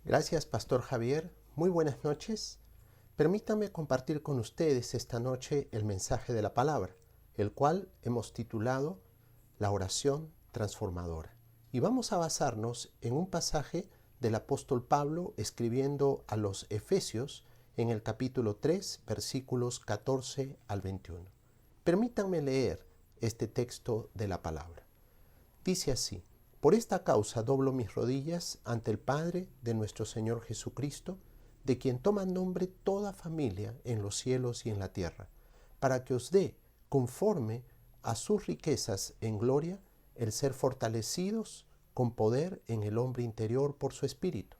Gracias, Pastor Javier. Muy buenas noches. Permítanme compartir con ustedes esta noche el mensaje de la palabra, el cual hemos titulado La oración transformadora. Y vamos a basarnos en un pasaje del apóstol Pablo escribiendo a los Efesios en el capítulo 3, versículos 14 al 21. Permítanme leer este texto de la palabra. Dice así: Por esta causa doblo mis rodillas ante el Padre de nuestro Señor Jesucristo, de quien toma nombre toda familia en los cielos y en la tierra, para que os dé, conforme a sus riquezas en gloria, el ser fortalecidos con poder en el hombre interior por su Espíritu,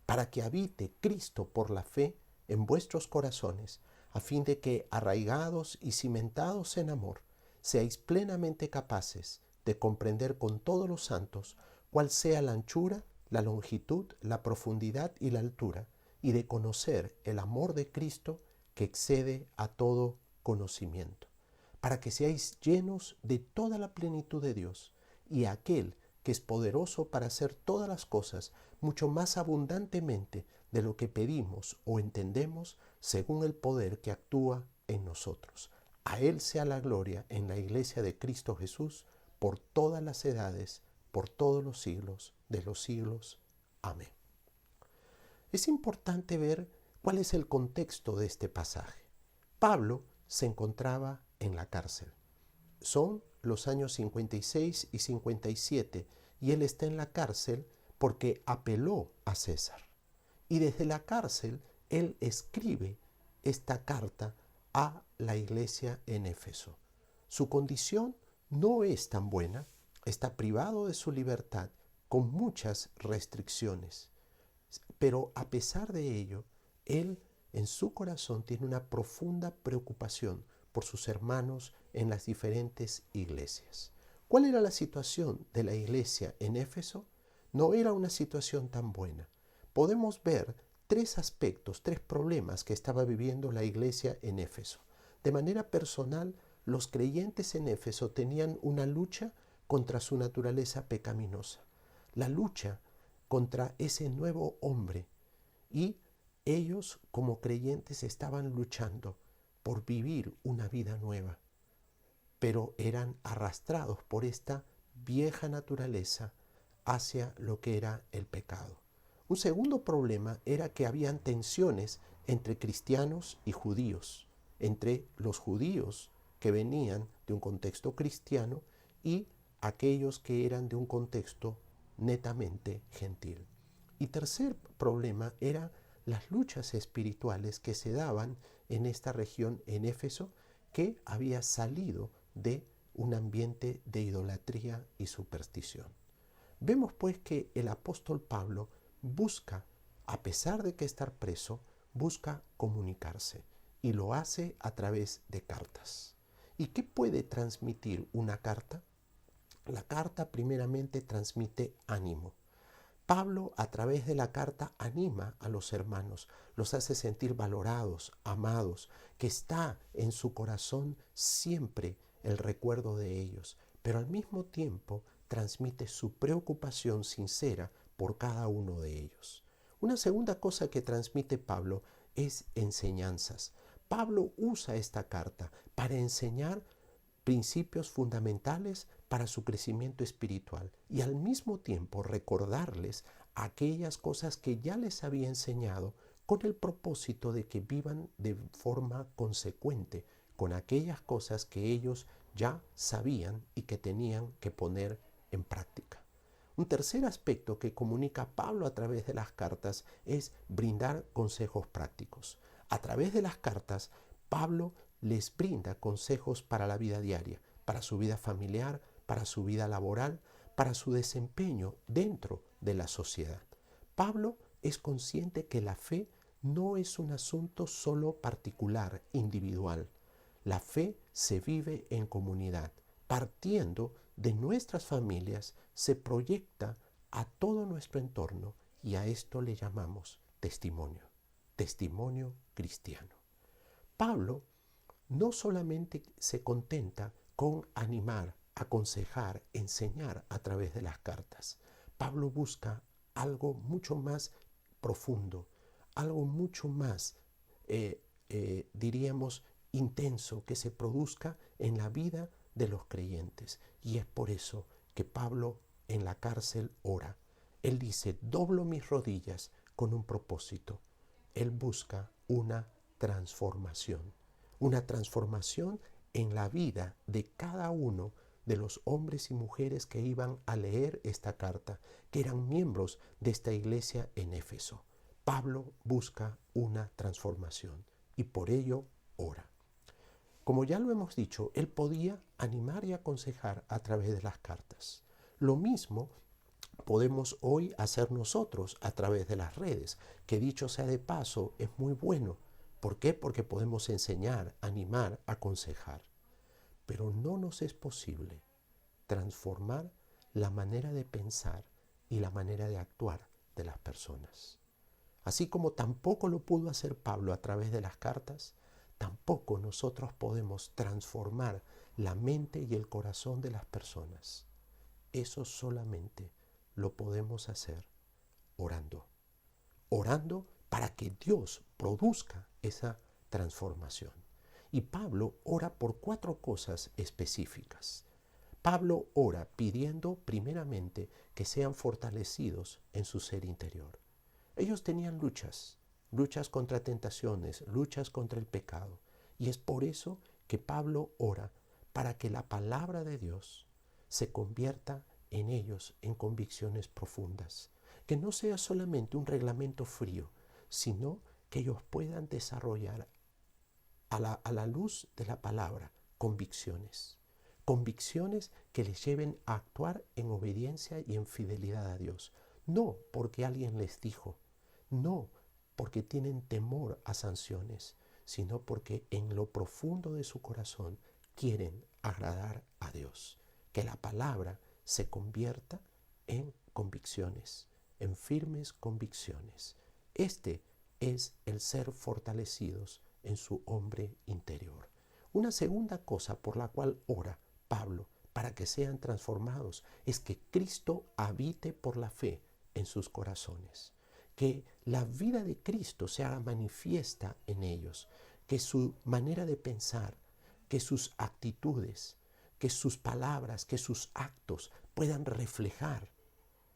para que habite Cristo por la fe en vuestros corazones, a fin de que, arraigados y cimentados en amor, seáis plenamente capaces de comprender con todos los santos cuál sea la anchura, la longitud, la profundidad y la altura, y de conocer el amor de Cristo que excede a todo conocimiento, para que seáis llenos de toda la plenitud de Dios, y aquel que es poderoso para hacer todas las cosas mucho más abundantemente de lo que pedimos o entendemos, según el poder que actúa en nosotros. A Él sea la gloria en la iglesia de Cristo Jesús, por todas las edades, por todos los siglos de los siglos. Amén. Es importante ver cuál es el contexto de este pasaje. Pablo se encontraba en la cárcel. Son los años 56 y 57 y él está en la cárcel porque apeló a César. Y desde la cárcel él escribe esta carta a la iglesia en Éfeso. Su condición no es tan buena, está privado de su libertad con muchas restricciones, pero a pesar de ello, él en su corazón tiene una profunda preocupación por sus hermanos en las diferentes iglesias. ¿Cuál era la situación de la iglesia en Éfeso? No era una situación tan buena. Podemos ver tres aspectos, tres problemas que estaba viviendo la iglesia en Éfeso. De manera personal, los creyentes en Éfeso tenían una lucha contra su naturaleza pecaminosa, la lucha contra ese nuevo hombre, y ellos como creyentes estaban luchando por vivir una vida nueva, pero eran arrastrados por esta vieja naturaleza hacia lo que era el pecado. Un segundo problema era que habían tensiones entre cristianos y judíos, entre los judíos que venían de un contexto cristiano y aquellos que eran de un contexto netamente gentil. Y tercer problema era las luchas espirituales que se daban en esta región en Éfeso, que había salido de un ambiente de idolatría y superstición. Vemos pues que el apóstol Pablo busca, a pesar de que estar preso, busca comunicarse y lo hace a través de cartas. ¿Y qué puede transmitir una carta? La carta primeramente transmite ánimo. Pablo a través de la carta anima a los hermanos, los hace sentir valorados, amados, que está en su corazón siempre el recuerdo de ellos, pero al mismo tiempo transmite su preocupación sincera por cada uno de ellos. Una segunda cosa que transmite Pablo es enseñanzas. Pablo usa esta carta para enseñar principios fundamentales para su crecimiento espiritual y al mismo tiempo recordarles aquellas cosas que ya les había enseñado, con el propósito de que vivan de forma consecuente con aquellas cosas que ellos ya sabían y que tenían que poner en práctica. Un tercer aspecto que comunica Pablo a través de las cartas es brindar consejos prácticos. A través de las cartas, Pablo les brinda consejos para la vida diaria, para su vida familiar, para su vida laboral, para su desempeño dentro de la sociedad. Pablo es consciente que la fe no es un asunto solo particular, individual. La fe se vive en comunidad. Partiendo de nuestras familias, se proyecta a todo nuestro entorno y a esto le llamamos testimonio, testimonio cristiano. Pablo no solamente se contenta con animar, aconsejar, enseñar a través de las cartas. Pablo busca algo mucho más profundo, algo mucho más, diríamos, intenso que se produzca en la vida de los creyentes. Y es por eso que Pablo en la cárcel ora. Él dice, doblo mis rodillas con un propósito. Él busca una transformación en la vida de cada uno de los hombres y mujeres que iban a leer esta carta, que eran miembros de esta iglesia en Éfeso. Pablo busca una transformación y por ello ora. Como ya lo hemos dicho, él podía animar y aconsejar a través de las cartas. Lo mismo podemos hoy hacer nosotros a través de las redes, que dicho sea de paso, es muy bueno. ¿Por qué? Porque podemos enseñar, animar, aconsejar. Pero no nos es posible transformar la manera de pensar y la manera de actuar de las personas. Así como tampoco lo pudo hacer Pablo a través de las cartas, tampoco nosotros podemos transformar la mente y el corazón de las personas. Eso solamente lo podemos hacer orando. Orando para que Dios produzca esa transformación. Y Pablo ora por 4 cosas específicas. Pablo ora pidiendo primeramente que sean fortalecidos en su ser interior. Ellos tenían luchas contra tentaciones, luchas contra el pecado. Y es por eso que Pablo ora para que la palabra de Dios se convierta en ellos en convicciones profundas. Que no sea solamente un reglamento frío, sino que ellos puedan desarrollar a la luz de la palabra convicciones. Convicciones que les lleven a actuar en obediencia y en fidelidad a Dios. No porque alguien les dijo, no porque tienen temor a sanciones, sino porque en lo profundo de su corazón quieren agradar a Dios. Que la palabra se convierta en convicciones, en firmes convicciones. Este es el ser fortalecidos en su hombre interior. Una segunda cosa por la cual ora Pablo para que sean transformados es que Cristo habite por la fe en sus corazones. Que la vida de Cristo se haga manifiesta en ellos. Que su manera de pensar, que sus actitudes, que sus palabras, que sus actos puedan reflejar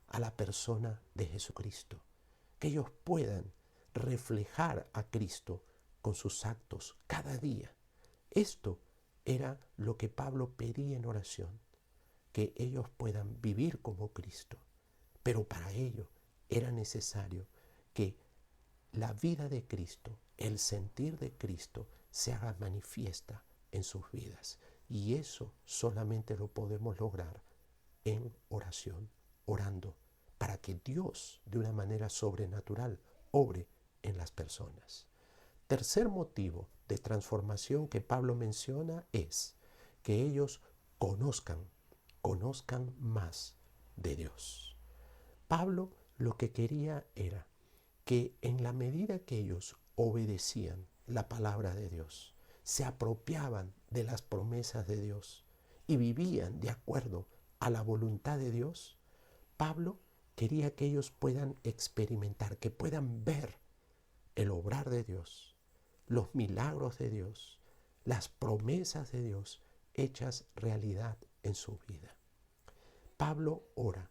a la persona de Jesucristo. Que ellos puedan reflejar a Cristo con sus actos cada día. Esto era lo que Pablo pedía en oración, que ellos puedan vivir como Cristo. Pero para ello era necesario que la vida de Cristo, el sentir de Cristo, se haga manifiesta en sus vidas. Y eso solamente lo podemos lograr en oración, orando, para que Dios, de una manera sobrenatural, obre en las personas. Tercer motivo de transformación que Pablo menciona es que ellos conozcan más de Dios. Pablo lo que quería era que en la medida que ellos obedecían la palabra de Dios, se apropiaban de las promesas de Dios y vivían de acuerdo a la voluntad de Dios, Pablo quería que ellos puedan experimentar, que puedan ver el obrar de Dios, los milagros de Dios, las promesas de Dios hechas realidad en su vida. Pablo ora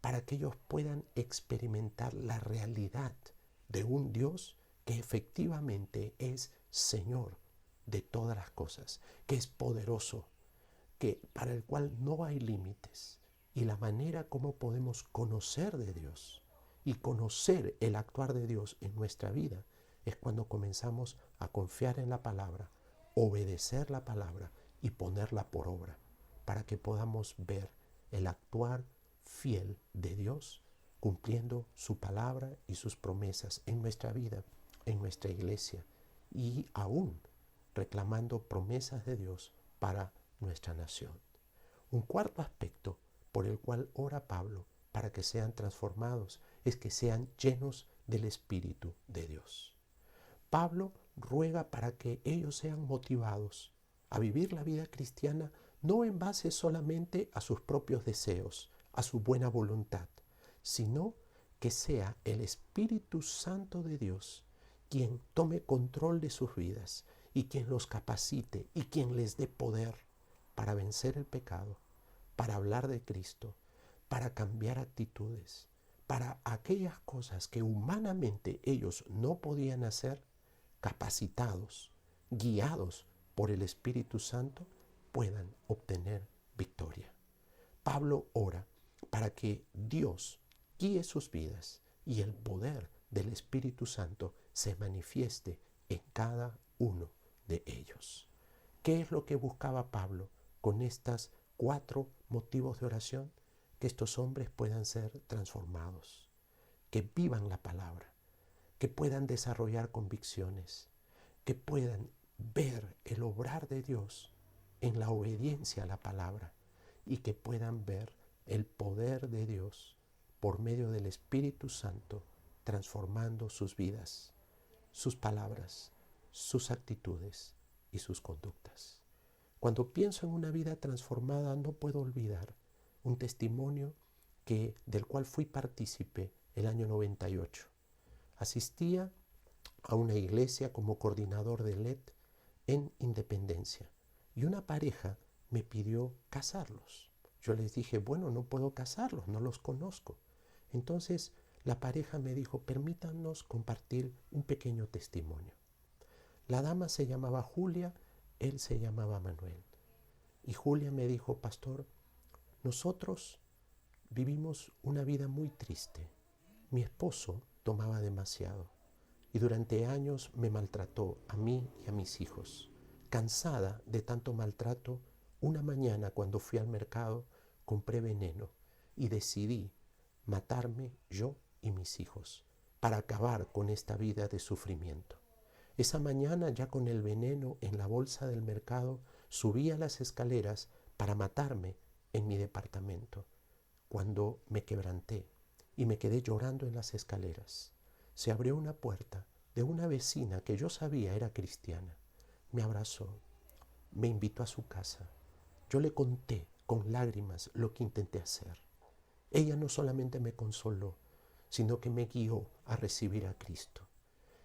para que ellos puedan experimentar la realidad de un Dios que efectivamente es Señor de todas las cosas, que es poderoso, que para el cual no hay límites. Y la manera como podemos conocer de Dios y conocer el actuar de Dios en nuestra vida es cuando comenzamos a confiar en la palabra, obedecer la palabra y ponerla por obra, para que podamos ver el actuar fiel de Dios cumpliendo su palabra y sus promesas en nuestra vida, en nuestra iglesia y aún reclamando promesas de Dios para nuestra nación. Un cuarto aspecto por el cual ora Pablo para que sean transformados es que sean llenos del Espíritu de Dios. Pablo ruega para que ellos sean motivados a vivir la vida cristiana no en base solamente a sus propios deseos, a su buena voluntad, sino que sea el Espíritu Santo de Dios quien tome control de sus vidas y quien los capacite y quien les dé poder para vencer el pecado, para hablar de Cristo, para cambiar actitudes, para aquellas cosas que humanamente ellos no podían hacer, capacitados, guiados por el Espíritu Santo, puedan obtener victoria. Pablo ora para que Dios guíe sus vidas y el poder del Espíritu Santo se manifieste en cada uno de ellos. ¿Qué es lo que buscaba Pablo con estos 4 motivos de oración? Que estos hombres puedan ser transformados, que vivan la palabra, que puedan desarrollar convicciones, que puedan ver el obrar de Dios en la obediencia a la palabra y que puedan ver el poder de Dios por medio del Espíritu Santo transformando sus vidas, sus palabras, sus actitudes y sus conductas. Cuando pienso en una vida transformada, no puedo olvidar un testimonio del cual fui partícipe el año 98. Asistía a una iglesia como coordinador de LED en Independencia y una pareja me pidió casarlos. Yo les dije, bueno, no puedo casarlos, no los conozco. Entonces la pareja me dijo, permítanos compartir un pequeño testimonio. La dama se llamaba Julia, él se llamaba Manuel. Y Julia me dijo, pastor, nosotros vivimos una vida muy triste. Mi esposo tomaba demasiado y durante años me maltrató a mí y a mis hijos. Cansada de tanto maltrato, una mañana cuando fui al mercado compré veneno y decidí matarme yo y mis hijos para acabar con esta vida de sufrimiento. Esa mañana, ya con el veneno en la bolsa del mercado, subí a las escaleras para matarme en mi departamento. Cuando me quebranté y me quedé llorando en las escaleras, se abrió una puerta de una vecina que yo sabía era cristiana. Me abrazó, me invitó a su casa. Yo le conté con lágrimas lo que intenté hacer. Ella no solamente me consoló, sino que me guió a recibir a Cristo.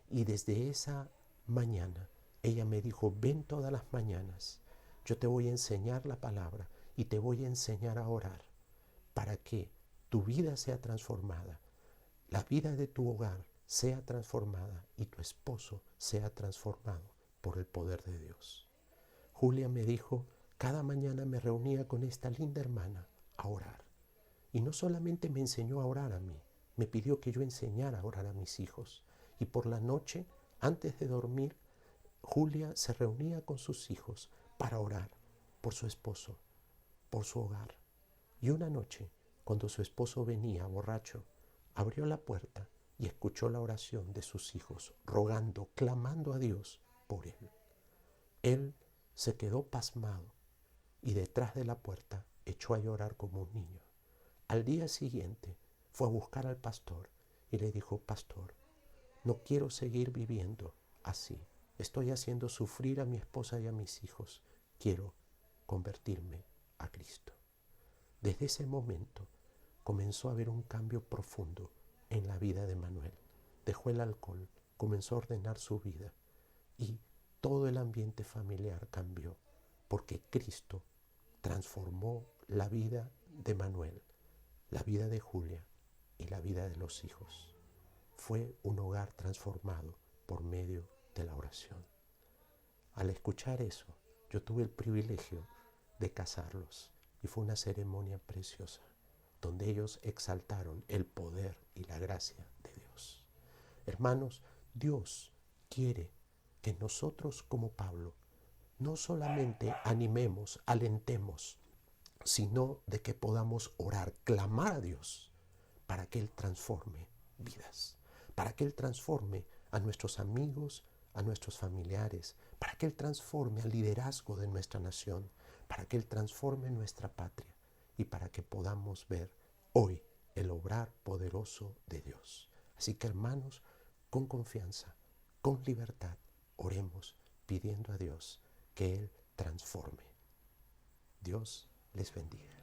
Y desde esa mañana ella me dijo, ven todas las mañanas, yo te voy a enseñar la palabra y te voy a enseñar a orar para que tu vida sea transformada, la vida de tu hogar sea transformada y tu esposo sea transformado por el poder de Dios. Julia me dijo, cada mañana me reunía con esta linda hermana a orar. Y no solamente me enseñó a orar a mí, me pidió que yo enseñara a orar a mis hijos. Y por la noche, antes de dormir, Julia se reunía con sus hijos para orar por su esposo, por su hogar. Y una noche, cuando su esposo venía borracho, abrió la puerta y escuchó la oración de sus hijos, rogando, clamando a Dios por él. Él se quedó pasmado y detrás de la puerta echó a llorar como un niño. Al día siguiente fue a buscar al pastor y le dijo, pastor, no quiero seguir viviendo así. Estoy haciendo sufrir a mi esposa y a mis hijos. Quiero convertirme a Cristo. Desde ese momento comenzó a haber un cambio profundo en la vida de Manuel. Dejó el alcohol, comenzó a ordenar su vida y todo el ambiente familiar cambió porque Cristo transformó la vida de Manuel, la vida de Julia y la vida de los hijos. Fue un hogar transformado por medio de la oración. Al escuchar eso, yo tuve el privilegio de casarlos y fue una ceremonia preciosa donde ellos exaltaron el poder y la gracia de Dios. Hermanos, Dios quiere que nosotros como Pablo no solamente animemos, alentemos, sino de que podamos orar, clamar a Dios para que Él transforme vidas, para que Él transforme a nuestros amigos, a nuestros familiares, para que Él transforme al liderazgo de nuestra nación, para que Él transforme nuestra patria y para que podamos ver hoy el obrar poderoso de Dios. Así que hermanos, con confianza, con libertad, oremos pidiendo a Dios que Él transforme. Dios les bendiga.